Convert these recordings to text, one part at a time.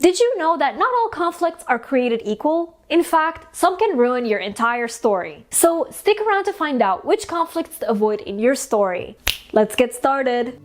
Did you know that not all conflicts are created equal? In fact, some can ruin your entire story. So stick around to find out which conflicts to avoid in your story. Let's get started!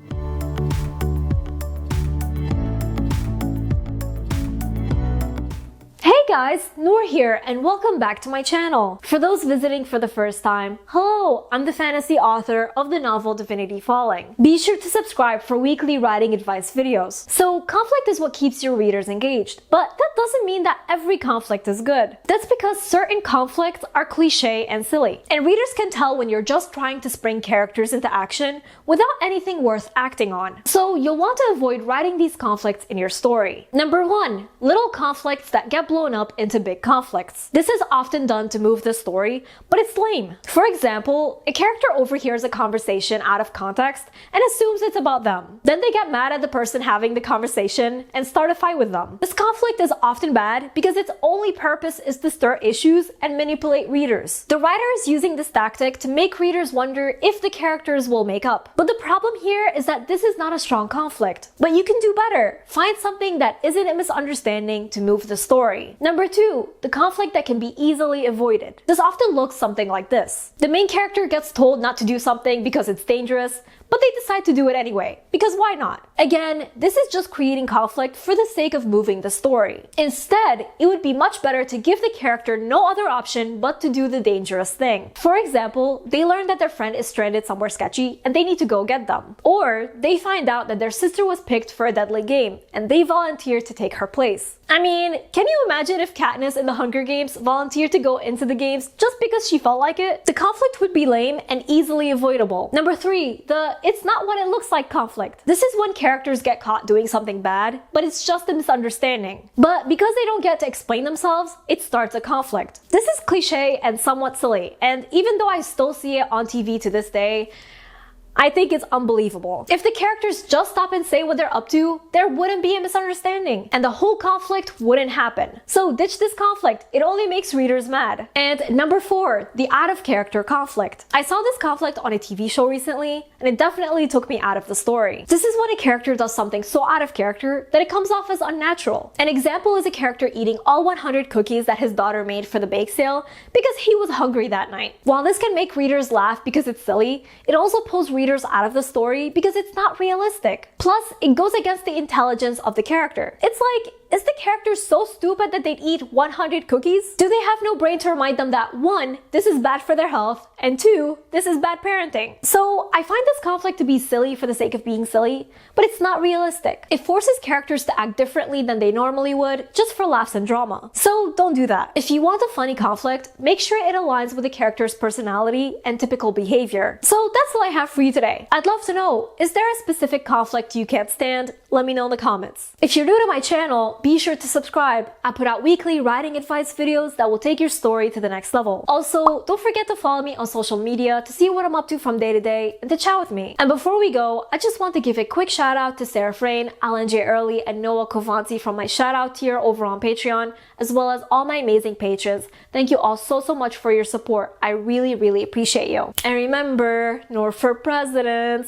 Hey guys, Nour here and welcome back to my channel. For those visiting for the first time, hello, I'm the fantasy author of the novel Divinity Falling. Be sure to subscribe for weekly writing advice videos. So conflict is what keeps your readers engaged, but that doesn't mean that every conflict is good. That's because certain conflicts are cliche and silly, and readers can tell when you're just trying to spring characters into action without anything worth acting on. So you'll want to avoid writing these conflicts in your story. Number 1, little conflicts that get blown up into big conflicts. This is often done to move the story, but it's lame. For example, a character overhears a conversation out of context and assumes it's about them. Then they get mad at the person having the conversation and start a fight with them. This conflict is often bad because its only purpose is to stir issues and manipulate readers. The writer is using this tactic to make readers wonder if the characters will make up. But the problem here is that this is not a strong conflict. But you can do better. Find something that isn't a misunderstanding to move the story. Number 2, the conflict that can be easily avoided. This often looks something like this. The main character gets told not to do something because it's dangerous, but they decide to do it anyway, because why not? Again, this is just creating conflict for the sake of moving the story. Instead, it would be much better to give the character no other option but to do the dangerous thing. For example, they learn that their friend is stranded somewhere sketchy and they need to go get them. Or they find out that their sister was picked for a deadly game and they volunteer to take her place. I mean, can you imagine if Katniss in the Hunger Games volunteered to go into the games just because she felt like it? The conflict would be lame and easily avoidable. Number 3, the it's not what it looks like conflict. This is when characters get caught doing something bad, but it's just a misunderstanding. But because they don't get to explain themselves, it starts a conflict. This is cliche and somewhat silly, and even though I still see it on TV to this day, I think it's unbelievable. If the characters just stop and say what they're up to, there wouldn't be a misunderstanding and the whole conflict wouldn't happen. So ditch this conflict, it only makes readers mad. And number 4, the out of character conflict. I saw this conflict on a TV show recently and it definitely took me out of the story. This is when a character does something so out of character that it comes off as unnatural. An example is a character eating all 100 cookies that his daughter made for the bake sale because he was hungry that night. While this can make readers laugh because it's silly, it also pulls readers out of the story because it's not realistic. Plus, it goes against the intelligence of the character. It's like, is the character so stupid that they'd eat 100 cookies? Do they have no brain to remind them that 1, this is bad for their health, and 2, this is bad parenting? So I find this conflict to be silly for the sake of being silly, but it's not realistic. It forces characters to act differently than they normally would, just for laughs and drama. So don't do that. If you want a funny conflict, make sure it aligns with the character's personality and typical behavior. So that's all I have for you today. I'd love to know, is there a specific conflict you can't stand? Let me know in the comments. If you're new to my channel, be sure to subscribe. I put out weekly writing advice videos that will take your story to the next level. Also, don't forget to follow me on social media to see what I'm up to from day to day and to chat with me. And before we go, I just want to give a quick shout out to Sarah Frayne, Alan J. Early, and Noah Kovanti from my shout out tier over on Patreon, as well as all my amazing patrons. Thank you all so much for your support. I really appreciate you. And remember, Nour for president.